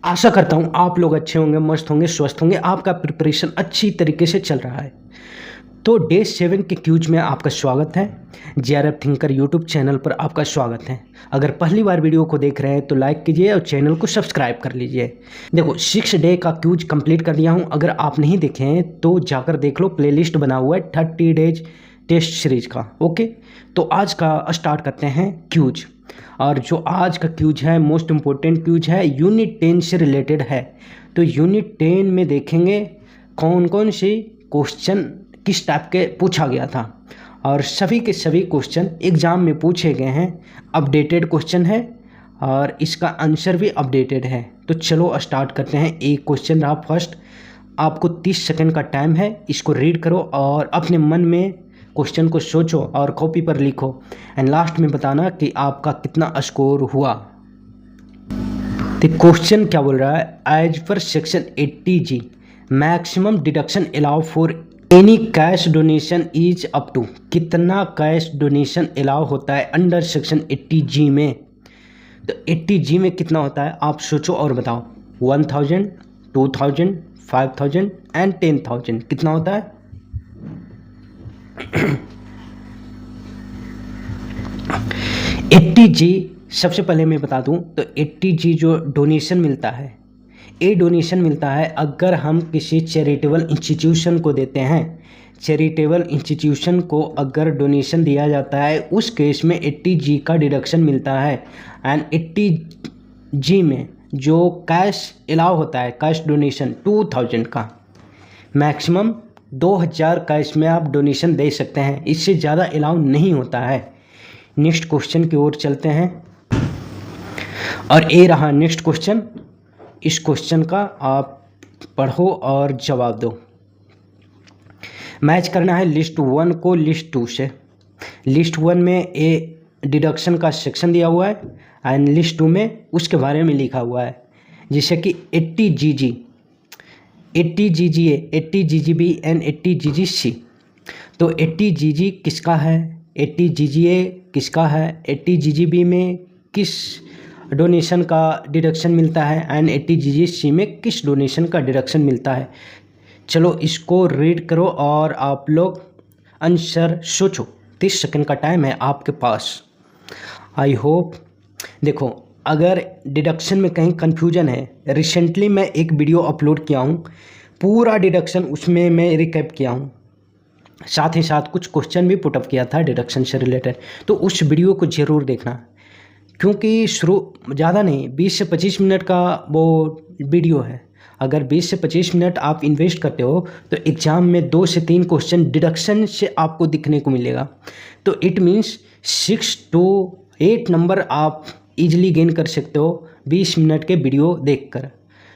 आशा करता हूँ आप लोग अच्छे होंगे, मस्त होंगे, स्वस्थ होंगे। आपका प्रिपरेशन अच्छी तरीके से चल रहा है। तो डे 7 के क्यूज में आपका स्वागत है। जेआरएफ थिंकर यूट्यूब चैनल पर आपका स्वागत है। अगर पहली बार वीडियो को देख रहे हैं तो लाइक कीजिए और चैनल को सब्सक्राइब कर लीजिए। देखो 6 डे का क्यूज कंप्लीट कर दिया हूँ। अगर आप नहीं देखे हैं तो जाकर देख लो, प्लेलिस्ट बना हुआ है 30 डेज टेस्ट सीरीज का। ओके, तो आज का स्टार्ट करते हैं क्यूज। और जो आज का क्यूज है मोस्ट इम्पोर्टेंट क्यूज है, यूनिट 10 से रिलेटेड है। तो यूनिट 10 में देखेंगे कौन कौन से क्वेश्चन किस टाइप के पूछा गया था। और सभी के सभी क्वेश्चन एग्ज़ाम में पूछे गए हैं, अपडेटेड क्वेश्चन है और इसका आंसर भी अपडेटेड है। तो चलो स्टार्ट करते हैं। एक क्वेश्चन रहा फर्स्ट, आपको 30 सेकंड का टाइम है, इसको रीड करो और अपने मन में क्वेश्चन को सोचो और कॉपी पर लिखो एंड लास्ट में बताना कि आपका कितना स्कोर हुआ। तो क्वेश्चन क्या बोल रहा है, as per section 80G maximum deduction allow for any cash donation is up to. कितना कैश डोनेशन अलाउ होता है अंडर सेक्शन 80G में। तो 80G में कितना होता है आप सोचो और बताओ। 1000, 2000, 5000 एंड 10,000 कितना होता है। 80G सबसे पहले मैं बता दूं तो 80G जो डोनेशन मिलता है, ये डोनेशन मिलता है अगर हम किसी चैरिटेबल इंस्टीट्यूशन को देते हैं। चैरिटेबल इंस्टीट्यूशन को अगर डोनेशन दिया जाता है उस केस में 80G का डिडक्शन मिलता है। एंड 80G में जो कैश अलाउ होता है, कैश डोनेशन 2000 का, मैक्सिमम 2000 कैश में आप डोनेशन दे सकते हैं, इससे ज़्यादा अलाउ नहीं होता है। नेक्स्ट क्वेश्चन की ओर चलते हैं और ये रहा नेक्स्ट क्वेश्चन। इस क्वेश्चन का आप पढ़ो और जवाब दो। मैच करना है लिस्ट 1 को लिस्ट 2 से। लिस्ट 1 में ए डिडक्शन का सेक्शन दिया हुआ है एंड लिस्ट 2 में उसके बारे में लिखा हुआ है, जैसे कि 80GG, 80GGA, 80GGB and 80GGC। तो 80GG किसका है, 80GGA किसका है, 80GGB में किस डोनेशन का डिडक्शन मिलता है एंड 80GGC में किस डोनेशन का डिडक्शन मिलता है। चलो इसको रीड करो और आप लोग आंसर सोचो। 30 सेकंड का टाइम है आपके पास। आई होप, देखो अगर डिडक्शन में कहीं कन्फ्यूजन है, रिसेंटली मैं एक वीडियो अपलोड किया हूँ, पूरा डिडक्शन उसमें मैं रिकैप किया हूँ, साथ ही साथ कुछ क्वेश्चन भी पुटअप किया था डिडक्शन से रिलेटेड। तो उस वीडियो को ज़रूर देखना, क्योंकि शुरू ज़्यादा नहीं 20 से 25 मिनट का वो वीडियो है। अगर 20 से 25 मिनट आप इन्वेस्ट करते हो तो एग्ज़ाम में 2 से 3 क्वेश्चन डिडक्शन से आपको दिखने को मिलेगा। तो इट मीन्स 6 to 8 नंबर आप इजीली गेन कर सकते हो 20 मिनट के वीडियो देखकर।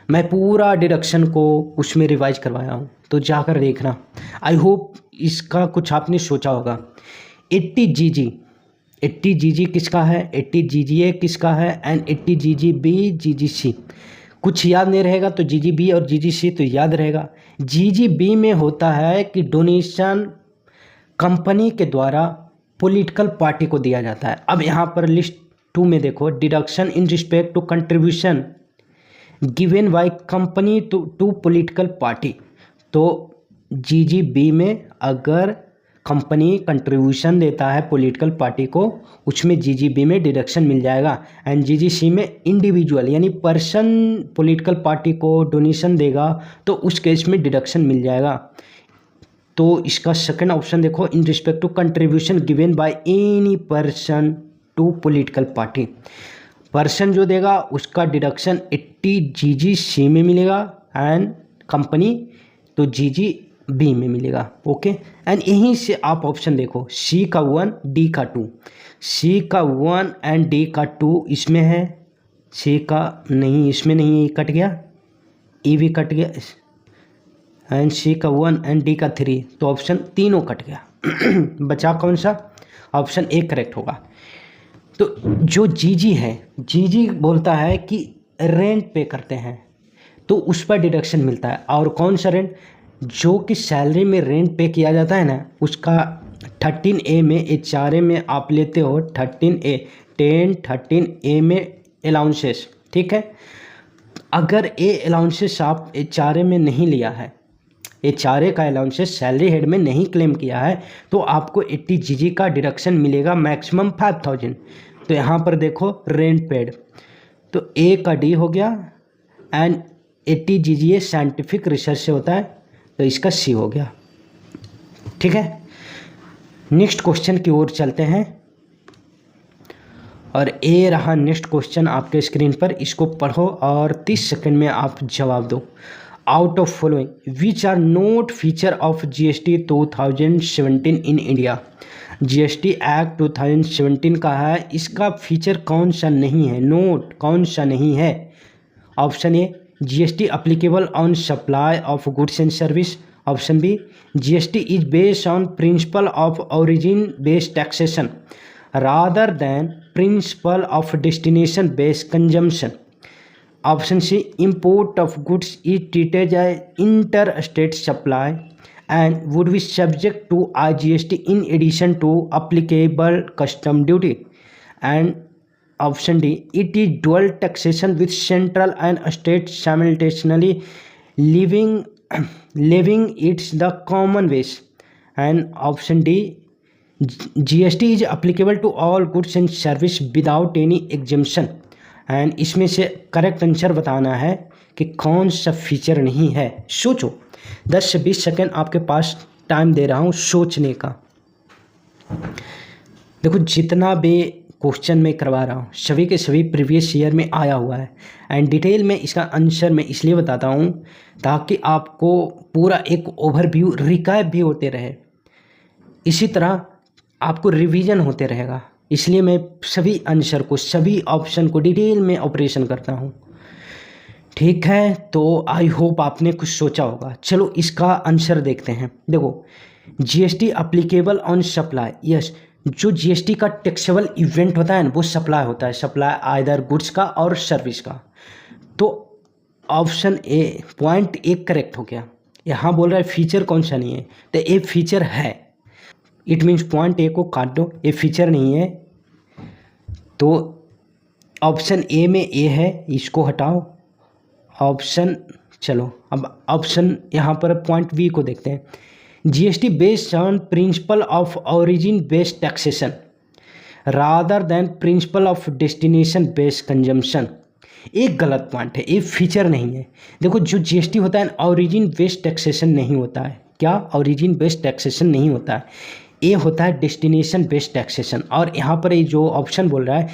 मैं पूरा डिडक्शन को उसमें रिवाइज करवाया हूँ, तो जाकर देखना। आई होप इसका कुछ आपने सोचा होगा। 80GG किसका है, 80GGA किसका है एंड 80GGB GGC। कुछ याद नहीं रहेगा तो GGB और GGC तो याद रहेगा। GGB में होता है कि डोनेशन कंपनी के द्वारा पॉलिटिकल पार्टी को दिया जाता है। अब यहाँ पर लिस्ट 2 में देखो, deduction in respect to contribution given by company to political party. तो GGB में अगर कंपनी कंट्रीब्यूशन देता है पॉलिटिकल पार्टी को, उसमें GGB में डिडक्शन मिल जाएगा। एंड GGC में इंडिविजुअल यानी पर्सन पॉलिटिकल पार्टी को डोनेशन देगा तो उस केस में डिडक्शन मिल जाएगा। तो इसका सेकंड ऑप्शन देखो, in respect to contribution given by any person to political party. Person जो देगा उसका डिडक्शन 80GGC में मिलेगा एंड कंपनी तो GGB में मिलेगा। ओके, एंड यहीं से आप ऑप्शन देखो, C का 1, D का 2। C का 1 एंड D का 2 इसमें है, C का नहीं, इसमें नहीं, ये कट गया, E भी कट गया एंड C का 1 एंड D का 3, तो ऑप्शन तीनों कट गया। बचा कौन सा, ऑप्शन A करेक्ट होगा। तो जो GG है, GG बोलता है कि रेंट पे करते हैं तो उस पर डिडक्शन मिलता है। और कौन सा रेंट, जो कि सैलरी में रेंट पे किया जाता है ना, उसका 13A में HRA में आप लेते हो 13A 10 13A में अलाउंसेस, ठीक है। अगर ये अलाउंसेस आप HRA में नहीं लिया है, HRA का अलाउंसेस सैलरी हेड में नहीं क्लेम किया है, तो आपको 80 GG का डिडक्शन मिलेगा मैक्सिमम 5000। तो यहाँ पर देखो रेंट पेड, तो A का D हो गया एंड 80 GG साइंटिफिक रिसर्च से होता है, तो इसका C हो गया। ठीक है, नेक्स्ट क्वेश्चन की ओर चलते हैं और ये रहा नेक्स्ट क्वेश्चन आपके स्क्रीन पर, इसको पढ़ो और 30 सेकंड में आप जवाब दो। Out of following which are not feature of GST 2017 in India. GST act 2017 का है, इसका फीचर कौन सा नहीं है, नोट कौन सा नहीं है। Option A GST applicable on supply of goods and service. Option B GST is based on principle of origin based taxation rather than principle of destination based consumption. Option C import of goods is treated as interstate supply and would be subject to IGST in addition to applicable custom duty. And option D it is dual taxation with central and state simultaneously levying it's the common base. And option D GST is applicable to all goods and service without any exemption. And इसमें से correct answer बताना है कि कौन सा feature नहीं है। सोचो, 10 से 20 सेकेंड आपके पास टाइम दे रहा हूँ सोचने का। देखो, जितना भी क्वेश्चन मैं करवा रहा हूँ सभी के सभी प्रीवियस ईयर में आया हुआ है एंड डिटेल में इसका आंसर मैं इसलिए बताता हूँ ताकि आपको पूरा एक ओवरव्यू रिकैप भी होते रहे, इसी तरह आपको रिवीजन होते रहेगा। इसलिए मैं सभी आंसर को, सभी ऑप्शन को डिटेल में ऑपरेशन करता हूँ। ठीक है, तो आई होप आपने कुछ सोचा होगा। चलो इसका आंसर देखते हैं। देखो, GST applicable on supply, yes, जो GST का टैक्सेबल इवेंट होता है ना वो सप्लाई होता है, सप्लाई आइदर गुड्स का और सर्विस का। तो ऑप्शन ए पॉइंट एक करेक्ट हो गया। यहाँ बोल रहा है फीचर कौन सा नहीं है, तो ये फीचर है, इट मीन्स पॉइंट ए को काट दो, ये फीचर नहीं है। तो ऑप्शन ए में ए है, इसको हटाओ ऑप्शन। चलो अब ऑप्शन यहाँ पर पॉइंट बी को देखते हैं। GST based on principle of origin based taxation rather than principle of destination based consumption. एक गलत पॉइंट है, ये फीचर नहीं है। देखो, जो GST होता है ओरिजिन बेस्ड टैक्सेशन नहीं होता है। क्या? ओरिजिन बेस्ड टैक्सेशन नहीं होता है, ये होता है डेस्टिनेशन बेस्ड टैक्सेशन। और यहाँ पर ये जो ऑप्शन बोल रहा है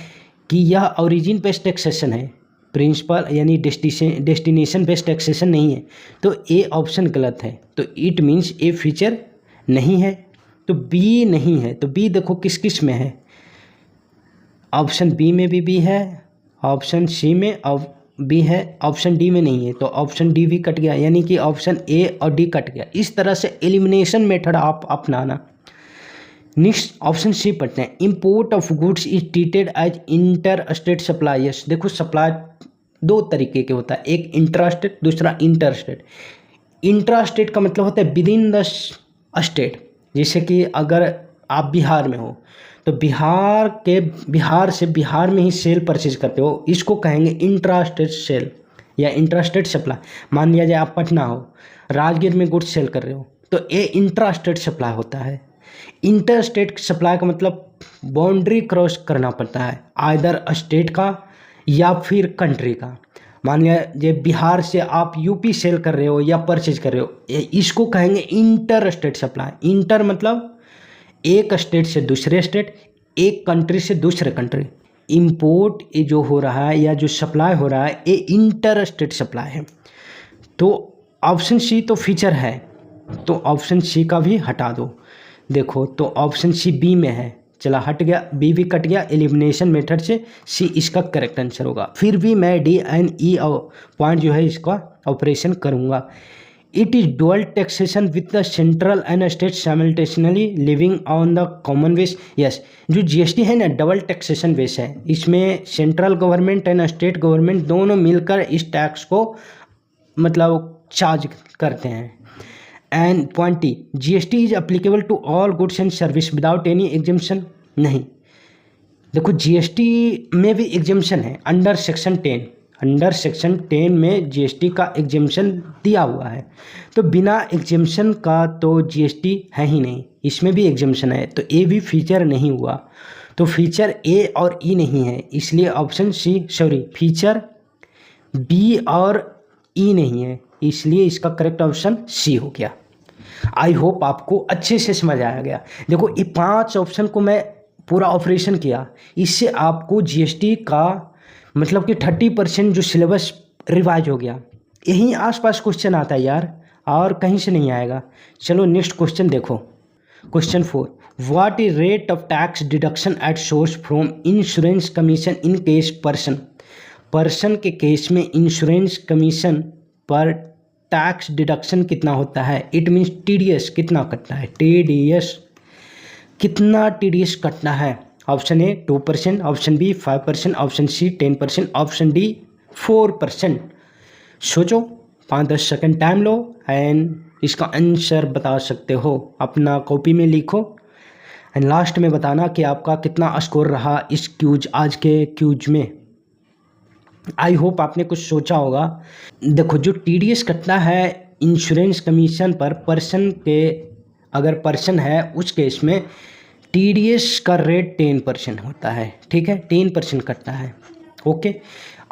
कि यह ओरिजिन बेस्ड टैक्सेशन है, प्रिंसिपल यानी डेस्टिनेशन बेस्ड टैक्सेशन नहीं है, तो ये ऑप्शन गलत है। तो इट मीन्स ये फीचर नहीं है, तो बी नहीं है। तो बी देखो किस किस में है, ऑप्शन बी में भी बी है, ऑप्शन सी में बी है, ऑप्शन डी में नहीं है। तो ऑप्शन डी भी कट गया, यानी कि ऑप्शन ए और डी कट गया। इस तरह से एलिमिनेशन मेथड आप अपनाना। नेक्स्ट ऑप्शन सी पढ़ते हैं। Import of goods is treated as inter state suppliers. देखो, सप्लाई दो तरीके के होता है, एक इंट्रा स्टेट, दूसरा इंटर स्टेट। इंट्रा स्टेट का मतलब होता है विद इन द स्टेट। जैसे कि अगर आप बिहार में हो तो बिहार से बिहार में ही सेल परचेज करते हो, इसको कहेंगे इंट्रा स्टेट सेल या इंट्रा स्टेट सप्लाई। मान लिया जाए आप पटना हो, राजगीर में गुड्स सेल कर रहे हो, तो ये इंट्रा स्टेट सप्लाई होता है। इंटर स्टेट सप्लाई का मतलब बाउंड्री क्रॉस करना पड़ता है, आइदर स्टेट का या फिर कंट्री का। मान लिया ये बिहार से आप यूपी सेल कर रहे हो या परचेज कर रहे हो, इसको कहेंगे इंटर स्टेट सप्लाई। इंटर मतलब एक स्टेट से दूसरे स्टेट, एक कंट्री से दूसरे कंट्री। इंपोर्ट ये जो हो रहा है या जो सप्लाई हो रहा है, ये इंटर स्टेट सप्लाई है। तो ऑप्शन सी तो फीचर है, तो ऑप्शन सी का भी हटा दो। देखो, तो ऑप्शन सी बी में है, चला हट गया, बी भी कट गया एलिमिनेशन मेथड से, सी इसका करेक्ट आंसर होगा। फिर भी मैं डी एंड ई पॉइंट जो है इसका ऑपरेशन करूँगा। It is dual taxation with the central and state simultaneously living on the common base. Yes, जो GST है ना डबल टैक्सेशन बेस है, इसमें central government and state government दोनों मिलकर इस टैक्स को मतलब चार्ज करते हैं। And point T, GST is applicable to all goods and service without any exemption. नहीं, देखो GST में भी एग्जम्पशन है अंडर सेक्शन 10, अंडर सेक्शन 10 में जीएसटी का एग्जेम्पशन दिया हुआ है, तो बिना एग्जेम्पशन का तो जीएसटी है ही नहीं, इसमें भी एग्जेम्पशन है, तो ए भी फीचर नहीं हुआ, तो फीचर ए और ई नहीं है, इसलिए option C, sorry feature B और ई नहीं है, इसलिए इसका करेक्ट ऑप्शन सी हो गया। आई होप आपको अच्छे से समझ आया गया। देखो ये 5 ऑप्शन को मैं पूरा ऑपरेशन किया, इससे आपको जीएसटी का मतलब कि 30% जो सिलेबस रिवाइज हो गया। यहीं आसपास क्वेश्चन आता है यार, और कहीं से नहीं आएगा। चलो नेक्स्ट क्वेश्चन देखो, question 4, what is rate of tax deduction at source from insurance commission in case person के केस में इंश्योरेंस कमीशन पर टैक्स डिडक्शन कितना होता है। इट मीन्स टीडीएस कितना कटना है, टीडीएस कितना टीडीएस कटना है। Option A 2%, option B 5%, option C 10%, option D 4%। सोचो, 5-10 सेकंड टाइम लो एंड इसका आंसर बता सकते हो, अपना कॉपी में लिखो एंड लास्ट में बताना कि आपका कितना स्कोर रहा इस क्यूज, आज के क्यूज में। आई होप आपने कुछ सोचा होगा। देखो जो टीडीएस कटना है इंश्योरेंस कमीशन पर पर्सन के, अगर पर्सन है उस केस में टीडीएस का रेट 10% होता है, ठीक है, 10% कटता है। ओके,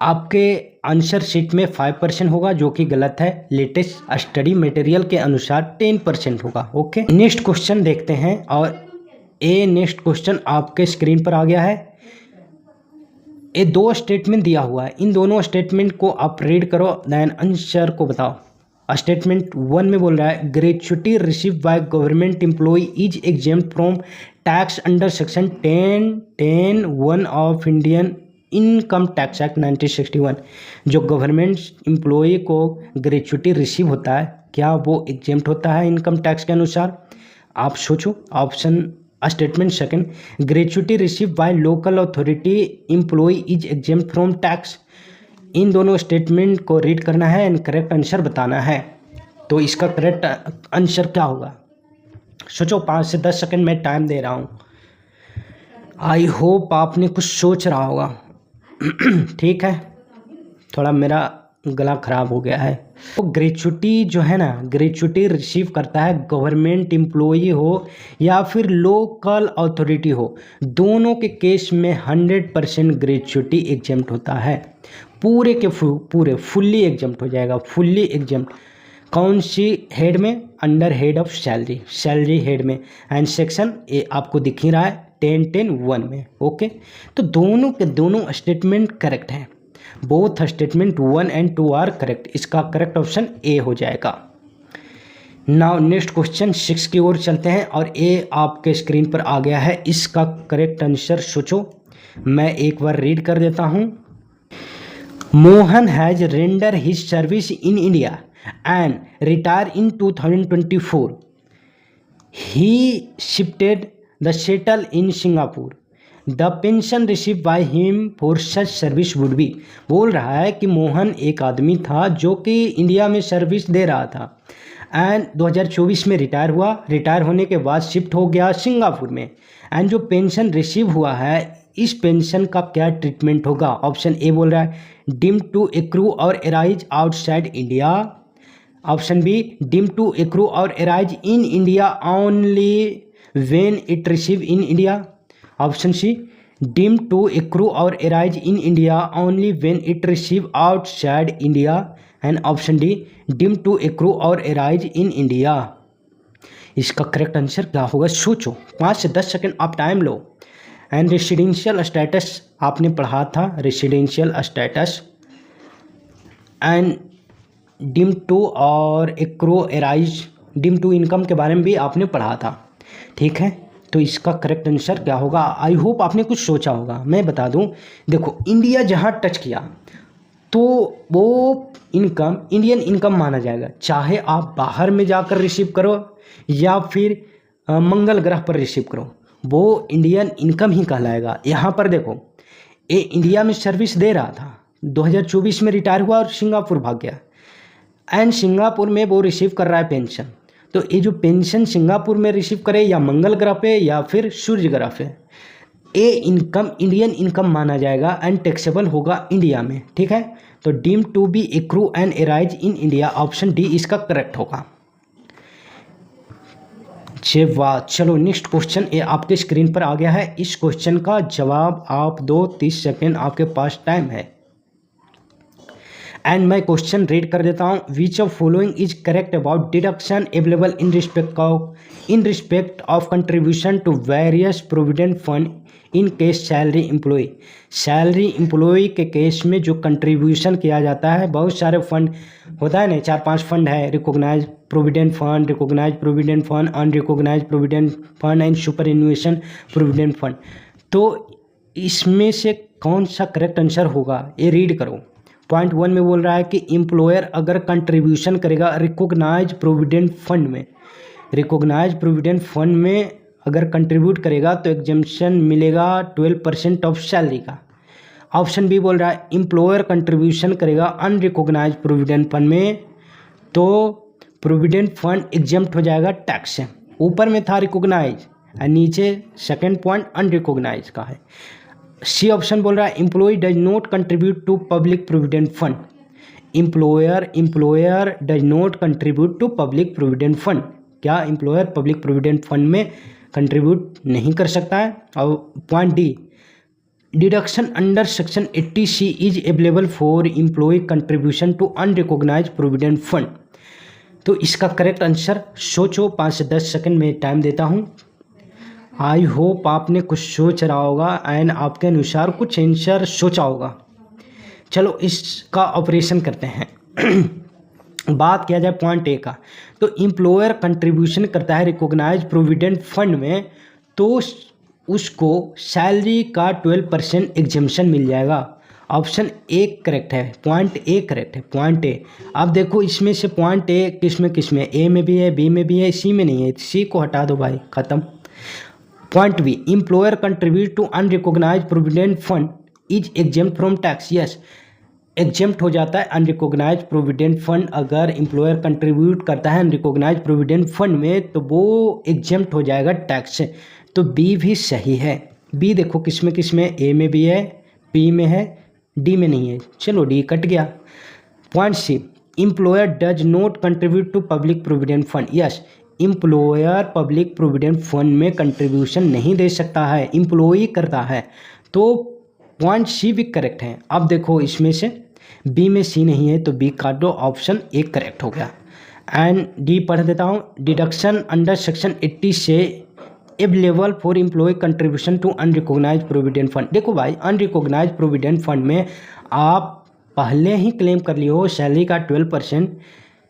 आपके आंसर शीट में 5% होगा जो कि गलत है, लेटेस्ट स्टडी मटेरियल के अनुसार 10% होगा। ओके, नेक्स्ट क्वेश्चन देखते हैं, और ये नेक्स्ट क्वेश्चन आपके स्क्रीन पर आ गया है। ये 2 स्टेटमेंट दिया हुआ है, इन दोनों स्टेटमेंट को आप रीड करो देन आंसर को बताओ। स्टेटमेंट 1 में बोल रहा है gratuity receive by government employee is exempt from tax under section 10(1) of Indian income tax act 1961। जो गवर्नमेंट एम्प्लॉय को ग्रेच्युटी रिसीव होता है, क्या वो एग्जेम्प्ट होता है इनकम टैक्स के अनुसार? आप सोचो। Option statement second, gratuity receive by local authority employ is exempt from tax. इन दोनों स्टेटमेंट को रीड करना है एंड करेक्ट आंसर बताना है। तो इसका करेक्ट आंसर क्या होगा? सोचो, 5 से 10 सेकंड में टाइम दे रहा हूँ। आई होप आपने कुछ सोच रहा होगा। ठीक है, थोड़ा मेरा गला खराब हो गया है। तो ग्रेच्युटी जो है ना, ग्रेच्युटी रिसीव करता है गवर्नमेंट एम्प्लॉई हो या फिर लोकल अथॉरिटी हो, दोनों के केस में 100% ग्रेच्युटी एग्जेम्प्ट होता है। पूरे के पूरे फुल्ली एग्जेम्प्ट हो जाएगा, फुल्ली एग्जेम्प्ट। कौन सी हेड में? Under head of salary, salary head में, एंड सेक्शन ए आपको दिख ही रहा है 10(1) में। ओके, तो दोनों के दोनों स्टेटमेंट करेक्ट हैं। Both statement 1 and 2 are correct. इसका करेक्ट ऑप्शन ए हो जाएगा। नाउ नेक्स्ट क्वेश्चन 6 की ओर चलते हैं, और ए आपके स्क्रीन पर आ गया है। इसका करेक्ट आंसर सोचो, मैं एक बार रीड कर देता हूँ। Mohan has render his service in India and retire in 2024। He shifted the settle in Singapore. The pension receive by him for such service would be. बोल रहा है कि मोहन एक आदमी था जो कि इंडिया में सर्विस दे रहा था एंड 2024 में रिटायर हुआ। रिटायर होने के बाद शिफ्ट हो गया सिंगापुर में, एंड जो पेंशन रिसीव हुआ है इस पेंशन का क्या ट्रीटमेंट होगा? ऑप्शन ए बोल रहा है deem to accrue or arise outside India. Option B deem to accrue or arise in India only when it receive in India. Option C deem to accrue or arise in India only when it receive outside India. And option D deem to accrue or arise in India. इसका correct answer क्या होगा? सोचो, 5 से 10 second आप time लो। And residential status आपने पढ़ा था, residential status and deem to or accrue arise, deem to income के बारे में भी आपने पढ़ा था। ठीक है, तो इसका करेक्ट आंसर क्या होगा? आई होप आपने कुछ सोचा होगा। मैं बता दूं, देखो इंडिया जहां टच किया तो वो इनकम इंडियन इनकम माना जाएगा, चाहे आप बाहर में जाकर रिसीव करो या फिर मंगल ग्रह पर रिसीव करो, वो इंडियन इनकम ही कहलाएगा। यहाँ पर देखो, ये इंडिया में सर्विस दे रहा था, 2024 में रिटायर हुआ और सिंगापुर भाग गया, एंड सिंगापुर में वो रिसीव कर रहा है पेंशन। तो ये जो पेंशन सिंगापुर में रिसीव करे या मंगल ग्रह पे या फिर सूर्य ग्रह पे, ए इनकम इंडियन इनकम माना जाएगा एंड टैक्सेबल होगा इंडिया में, ठीक है। तो deem to be accrue and arise in India, option D इसका करेक्ट होगा। वाह, चलो नेक्स्ट क्वेश्चन ये आपके स्क्रीन पर आ गया है। इस क्वेश्चन का जवाब आप दो, 30 सेकेंड आपके पास टाइम है। एंड मैं क्वेश्चन रीड कर देता हूँ। Which of following is correct about deduction available in respect of contribution to various provident fund in case salary employee. Salary employee के केस में जो कंट्रीब्यूशन किया जाता है, बहुत सारे फंड होता है ना, 4-5 फंड है, recognise provident fund, recognise provident fund, unrecognise provident fund and superannuation provident fund. तो इसमें से कौन सा करेक्ट आंसर होगा ये रीड करो। पॉइंट 1 में बोल रहा है कि एम्प्लॉयर अगर कंट्रीब्यूशन करेगा रिकॉग्नाइज प्रोविडेंट फंड में, रिकॉग्नाइज प्रोविडेंट फंड में अगर कंट्रीब्यूट करेगा तो एग्जेम्पशन मिलेगा 12% ऑफ सैलरी का। ऑप्शन बी बोल रहा है एम्प्लॉयर कंट्रीब्यूशन करेगा अनरिकॉग्नाइज प्रोविडेंट फंड में तो प्रोविडेंट फंड एग्जेम्प्ट हो जाएगा टैक्स से। ऊपर में था रिकॉग्नाइज और नीचे सेकेंड पॉइंट अनरिकॉग्नाइज का है। सी ऑप्शन बोल रहा है employee does not contribute to public provident fund. Employer does not contribute to public provident fund. क्या एम्प्लॉयर पब्लिक प्रोविडेंट फंड में कंट्रीब्यूट नहीं कर सकता है। और point D deduction under section 80C is available for employee contribution to unrecognised provident fund. तो इसका correct answer सोचो, 5 से 10 सेकंड में टाइम देता हूँ। आई होप आपने कुछ सोच रहा होगा एंड आपके अनुसार कुछ आंसर सोचा होगा। चलो इसका ऑपरेशन करते हैं। बात किया जाए पॉइंट ए का, तो एम्प्लॉयर कंट्रीब्यूशन करता है रिकॉग्नाइज प्रोविडेंट फंड में तो उसको सैलरी का 12% एग्जेम्पशन मिल जाएगा। ऑप्शन ए करेक्ट है, पॉइंट ए करेक्ट है, पॉइंट ए। अब देखो इसमें से पॉइंट ए किस में ए में भी है, बी में भी है, सी में नहीं है, सी को हटा दो भाई, खत्म। Point B employer contribute to unrecognised provident fund is exempt from tax. Yes, exempt हो जाता है अनरिकॉग्नाइज प्रोविडेंट फंड। अगर एम्प्लॉयर कंट्रीब्यूट करता है अनरिकॉग्नाइज प्रोविडेंट फंड में तो वो एग्जेम्प्ट हो जाएगा टैक्स से। तो बी भी सही है। बी देखो किस में ए में भी है, बी में है, डी में नहीं है। चलो डी कट गया। Point C employer does not contribute to public provident fund. Yes, employer public provident fund में कंट्रीब्यूशन नहीं दे सकता है, एम्प्लॉई करता है। तो पॉइंट सी भी करेक्ट है। अब देखो इसमें से बी में सी नहीं है तो बी काट दो, ऑप्शन ए करेक्ट हो गया। एंड डी पढ़ देता हूँ। डिडक्शन अंडर सेक्शन 80 से available for employee contribution to unrecognised provident fund. देखो भाई अनरिकॉग्नाइज प्रोविडेंट फंड में आप पहले ही क्लेम कर लिए हो सैलरी का 12%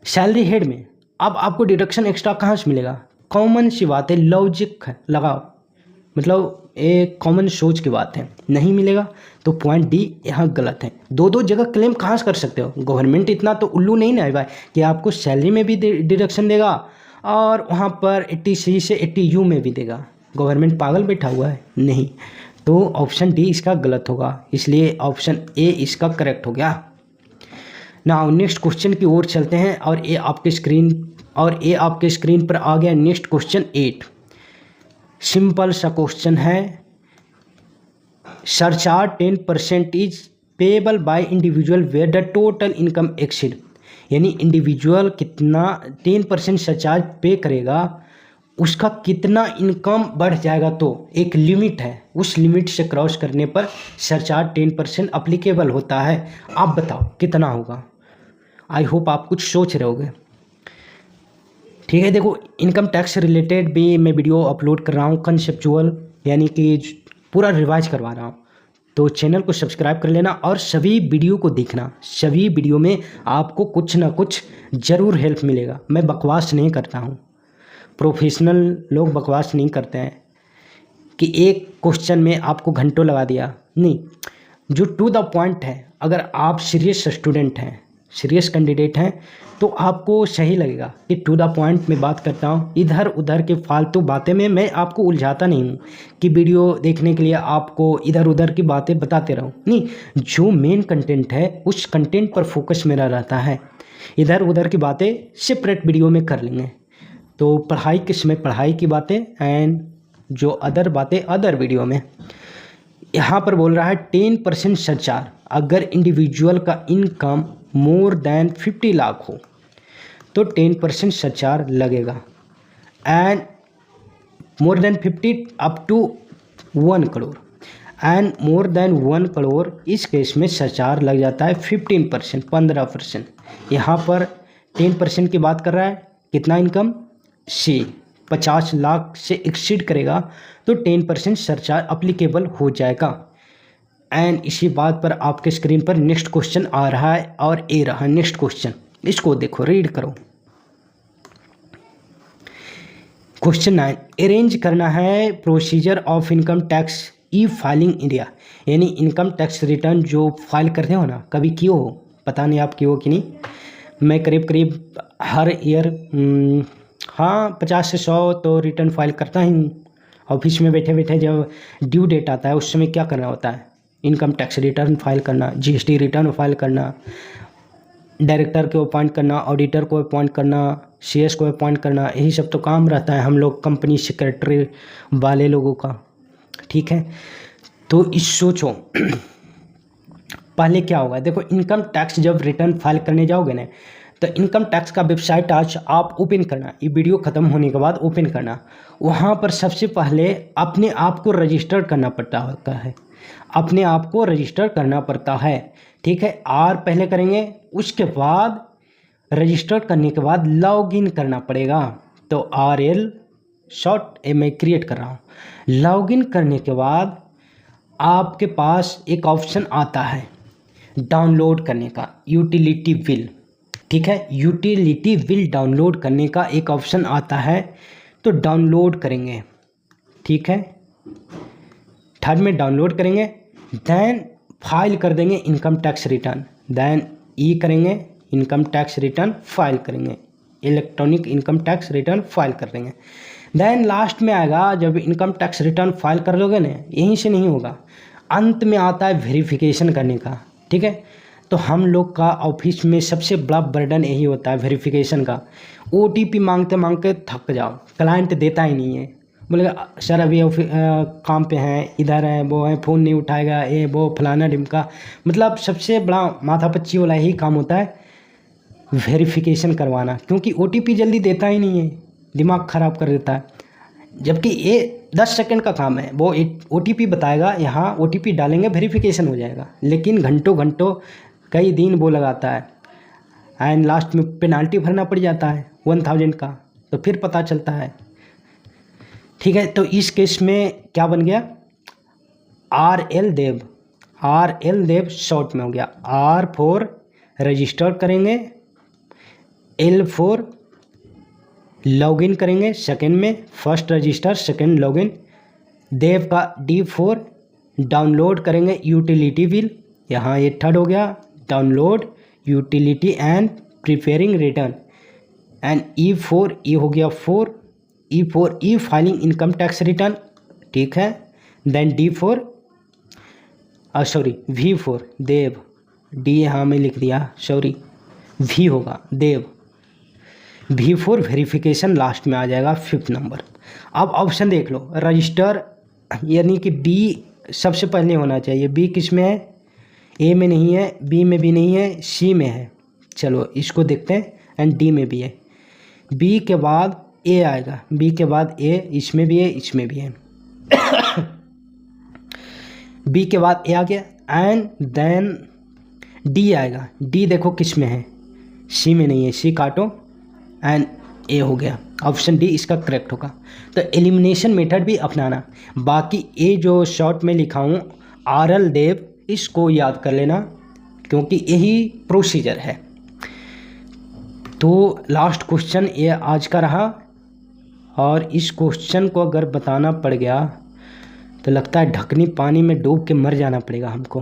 सैलरी हेड में, अब आपको डिडक्शन एक्स्ट्रा कहाँ से मिलेगा। कॉमन सी बात है, लॉजिक है, लगाओ, मतलब एक कॉमन सोच की बात है, नहीं मिलेगा। तो पॉइंट डी यहाँ गलत है। दो जगह क्लेम कहाँ से कर सकते हो। गवर्नमेंट इतना तो उल्लू नहीं ना है भाई कि आपको सैलरी में भी डिडक्शन देगा और वहाँ पर 80C से 80U में भी देगा। गवर्नमेंट पागल बैठा हुआ है, नहीं। तो ऑप्शन डी इसका गलत होगा, इसलिए ऑप्शन ए इसका करेक्ट हो गया। नाउ नेक्स्ट क्वेश्चन की ओर चलते हैं और ये आपके स्क्रीन पर आ गया नेक्स्ट क्वेश्चन 8। सिंपल सा क्वेश्चन है। Surcharge 10% is payable by individual where the total income exceed. यानी इंडिविजुअल कितना 10% सरचार्ज पे करेगा, उसका कितना इनकम बढ़ जाएगा। तो एक लिमिट है, उस लिमिट से क्रॉस करने पर सरचार्ज 10% अप्लीकेबल होता है। आप बताओ कितना होगा। आई होप आप कुछ सोच रहे होगे। ठीक है, देखो इनकम टैक्स रिलेटेड भी मैं वीडियो अपलोड कर रहा हूँ, कंसेप्चुअल, यानी कि पूरा रिवाइज करवा रहा हूँ। तो चैनल को सब्सक्राइब कर लेना और सभी वीडियो को देखना। सभी वीडियो में आपको कुछ ना कुछ ज़रूर हेल्प मिलेगा। मैं बकवास नहीं करता हूँ, प्रोफेशनल लोग बकवास नहीं करते हैं कि एक क्वेश्चन में आपको घंटों लगा दिया, नहीं। जो टू द पॉइंट है, अगर आप सीरियस स्टूडेंट हैं, सीरियस कैंडिडेट हैं, तो आपको सही लगेगा कि टू द पॉइंट में बात करता हूँ। इधर उधर के फालतू बातें में मैं आपको उलझाता नहीं हूँ कि वीडियो देखने के लिए आपको इधर उधर की बातें बताते रहूँ, नहीं। जो मेन कंटेंट है उस कंटेंट पर फोकस मेरा रहता है। इधर उधर की बातें सेपरेट वीडियो में कर लेंगे। तो पढ़ाई के समय पढ़ाई की बातें एंड जो अदर बातें अदर वीडियो में। यहाँ पर बोल रहा है 10% सरचार्ज अगर इंडिविजुअल का इनकम मोर देन 50 लाख हो तो 10% सरचार्ज लगेगा, and more than 50 up to 1 crore, and more than 1 crore इस केस में सरचार्ज लग जाता है 15%, 15%। यहाँ पर 10% की बात कर रहा है, कितना इनकम से 50 लाख से एक्सीड करेगा तो 10% सरचार्ज अप्लीकेबल हो जाएगा। एंड इसी बात पर आपके स्क्रीन पर नेक्स्ट क्वेश्चन आ रहा है और ए रहा नेक्स्ट क्वेश्चन, इसको देखो, रीड करो। क्वेश्चन 9, अरेंज करना है procedure of income tax e filing India, यानी इनकम टैक्स रिटर्न जो फाइल करते हो ना, कभी किए हो, पता नहीं आप किए हो कि नहीं। मैं करीब करीब हर ईयर हाँ 50 से 100 तो रिटर्न फाइल करता ही हूँ। ऑफिस में बैठे बैठे जब ड्यू डेट आता है उस समय क्या करना होता है, इनकम टैक्स रिटर्न फाइल करना, जीएसटी रिटर्न फाइल करना, डायरेक्टर को अपॉइंट करना, ऑडिटर को अपॉइंट करना, सीएस को अपॉइंट करना, यही सब तो काम रहता है हम लोग कंपनी सेक्रेटरी वाले लोगों का। ठीक है, तो इस सोचो पहले क्या होगा। देखो इनकम टैक्स जब रिटर्न फाइल करने जाओगे ना तो इनकम टैक्स का वेबसाइट आज आप ओपन करना, ये वीडियो ख़त्म होने के बाद ओपन करना। वहाँ पर सबसे पहले अपने आप को रजिस्टर करना पड़ता होता है, अपने आप को रजिस्टर करना पड़ता है। ठीक है, आर पहले करेंगे, उसके बाद रजिस्टर करने के बाद लॉगिन करना पड़ेगा। तो RL शॉर्ट मैं क्रिएट कर रहा हूँ। लॉगिन करने के बाद आपके पास एक ऑप्शन आता है डाउनलोड करने का, यूटिलिटी बिल। ठीक है, यूटिलिटी बिल डाउनलोड करने का एक ऑप्शन आता है, तो डाउनलोड करेंगे। ठीक है, थर्ड में डाउनलोड करेंगे, देन फाइल कर देंगे इनकम टैक्स रिटर्न, देन ई करेंगे इनकम टैक्स रिटर्न फाइल करेंगे, electronic income tax return file कर देंगे। देन लास्ट में आएगा जब इनकम टैक्स रिटर्न फाइल कर दोगे ना, यहीं से नहीं होगा, अंत में आता है वेरिफिकेशन करने का। ठीक है, तो हम लोग का ऑफिस में सबसे बड़ा बर्डन यही होता है वेरिफिकेशन का। OTP मांगते मांगते थक जाओ, क्लाइंट देता ही नहीं है, बोलेगा सर अभी काम पे हैं, इधर है, वो है, फ़ोन नहीं उठाएगा, ये वो फलाना ढिमका। मतलब सबसे बड़ा माथापच्ची वाला यही काम होता है वेरिफिकेशन करवाना, क्योंकि OTP जल्दी देता ही नहीं है, दिमाग ख़राब कर देता है। जबकि ये 10 सेकंड का काम है, वो OTP बताएगा, यहाँ OTP डालेंगे वेरिफिकेशन हो जाएगा, लेकिन घंटों घंटों कई दिन वो लगाता है, एंड लास्ट में पेनाल्टी भरना पड़ जाता है 1000 का, तो फिर पता चलता है। ठीक है, तो इस केस में क्या बन गया, RL देव, RL देव शॉर्ट में हो गया। R फॉर रजिस्टर करेंगे, L फॉर लॉगिन करेंगे, सेकंड में first register second login, Dev का D फॉर डाउनलोड करेंगे यूटिलिटी बिल, यहाँ ये थर्ड हो गया download utility and preparing return, and E for E हो गया 4, E for E filing income tax return. ठीक है, then D for V for Dev, D यहाँ में लिख दिया, सॉरी V होगा देव, V फॉर वेरिफिकेशन लास्ट में आ जाएगा 5th नंबर। अब ऑप्शन देख लो, रजिस्टर यानी कि B सबसे पहले होना चाहिए। B किस में है, A में नहीं है, B में भी नहीं है, C में है। चलो इसको देखते हैं, एंड D में भी है। B के बाद A आएगा, B के बाद A, इसमें भी है, इसमें भी है। B के बाद A आ गया, एंड देन D आएगा। D देखो किस में है, C में नहीं है, C काटो, एंड A हो गया। ऑप्शन D इसका करेक्ट होगा। तो एलिमिनेशन मेथड भी अपनाना। बाकी A जो शॉर्ट में लिखा हूँ RL देव, इसको याद कर लेना क्योंकि यही प्रोसीजर है। तो लास्ट क्वेश्चन ये आज का रहा, और इस क्वेश्चन को अगर बताना पड़ गया तो लगता है ढकनी पानी में डूब के मर जाना पड़ेगा हमको,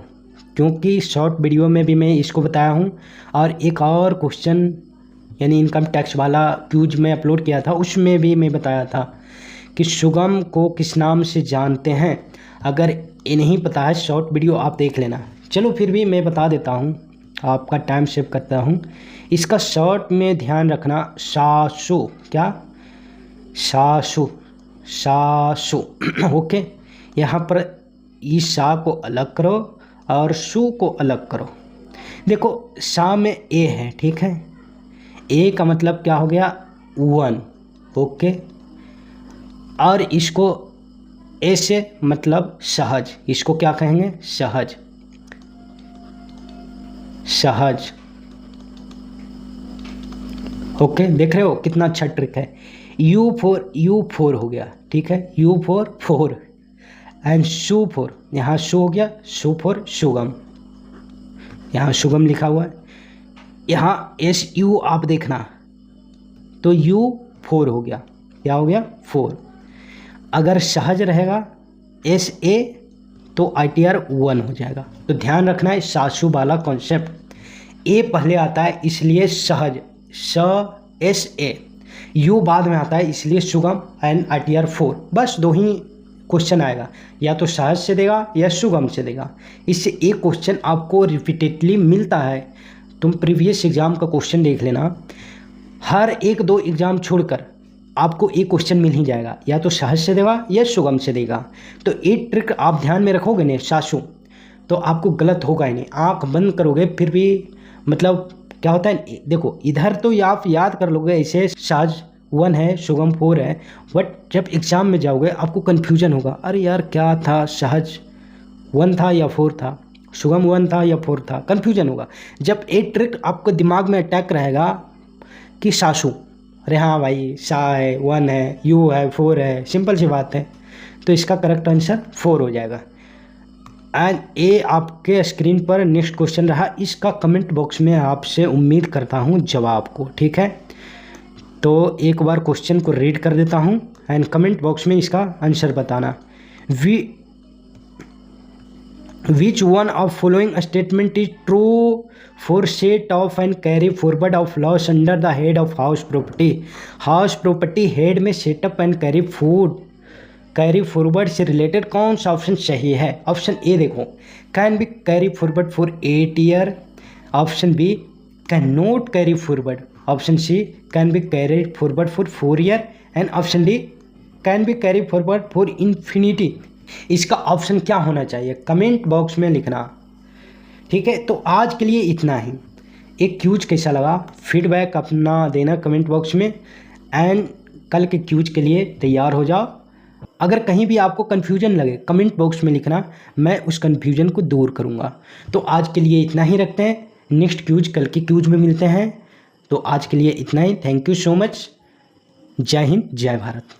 क्योंकि शॉर्ट वीडियो में भी मैं इसको बताया हूँ, और एक और क्वेश्चन यानी इनकम टैक्स वाला क्यूज में अपलोड किया था, उसमें भी मैं बताया था कि सुगम को किस नाम से जानते हैं। अगर ये नहीं पता है शॉर्ट वीडियो आप देख लेना। चलो फिर भी मैं बता देता हूँ, आपका टाइम सेव करता हूँ। इसका शॉर्ट में ध्यान रखना, सासु, क्या सासु, सासु ओके। यहाँ पर ईशा को अलग करो और शु को अलग करो। देखो शा में ए है, ठीक है, ए का मतलब क्या हो गया 1, ओके, और इसको ए से मतलब सहज, इसको क्या कहेंगे सहज, सहज, ओके। देख रहे हो कितना अच्छा ट्रिक है। U4 हो गया, ठीक है, U4 एंड शु4, यहाँ शु हो गया, शु4 शुगम, यहाँ शुगम लिखा हुआ है, यहाँ SU आप देखना तो U4 हो गया, क्या हो गया 4। अगर सहज रहेगा SA तो ITR 1 हो जाएगा। तो ध्यान रखना है सासु वाला कॉन्सेप्ट, ए पहले आता है इसलिए सहज SA, U बाद में आता है इसलिए सुगम एंड ITR 4। बस 2 ही क्वेश्चन आएगा, या तो सहज से देगा या सुगम से देगा। इससे एक क्वेश्चन आपको रिपीटेडली मिलता है। तुम प्रीवियस एग्जाम का क्वेश्चन देख लेना, हर 1-2 एग्जाम छोड़कर आपको एक क्वेश्चन मिल ही जाएगा, या तो सहज से देगा या सुगम से देगा। तो एक ट्रिक आप ध्यान में रखोगे ना सासु, तो आपको गलत होगा ही नहीं। आँख बंद करोगे फिर भी मतलब क्या होता है, देखो इधर तो आप याद कर लोगे ऐसे सहज 1 है सुगम 4 है, बट जब एग्ज़ाम में जाओगे आपको कन्फ्यूजन होगा, अरे यार क्या था, सहज 1 था या 4 था, सुगम 1 था या 4 था, कन्फ्यूजन होगा। जब एक ट्रिक आपको दिमाग में अटैक रहेगा कि सासु, अरे हाँ भाई सा है 1 है, U है 4 है, सिंपल सी बात है, तो इसका करेक्ट आंसर 4 हो जाएगा। एंड ए आपके स्क्रीन पर नेक्स्ट क्वेश्चन रहा, इसका कमेंट बॉक्स में आपसे उम्मीद करता हूँ जवाब को, ठीक है। तो एक बार क्वेश्चन को रीड कर देता हूँ एंड कमेंट बॉक्स में इसका आंसर बताना। Which one of following statement is true for set off and carry forward of loss under the head of house property. House property head में सेटअप एंड कैरी फॉरवर्ड से related कौन सा option सही है? Option A देखो, can be carry forward for 8 year, option B can not carry forward, option C can be carry forward for 4 year and option D can be carry forward for infinity. इसका option क्या होना चाहिए comment box में लिखना, ठीक है। तो आज के लिए इतना ही। एक क्यूज कैसा लगा फीडबैक अपना देना कमेंट बॉक्स में, एंड कल के क्यूज के लिए तैयार हो जाओ। अगर कहीं भी आपको कन्फ्यूजन लगे कमेंट बॉक्स में लिखना, मैं उस कन्फ्यूजन को दूर करूँगा। तो आज के लिए इतना ही रखते हैं, नेक्स्ट क्यूज कल की क्यूज में मिलते हैं। तो आज के लिए इतना ही, थैंक यू सो मच, जय हिंद जय भारत।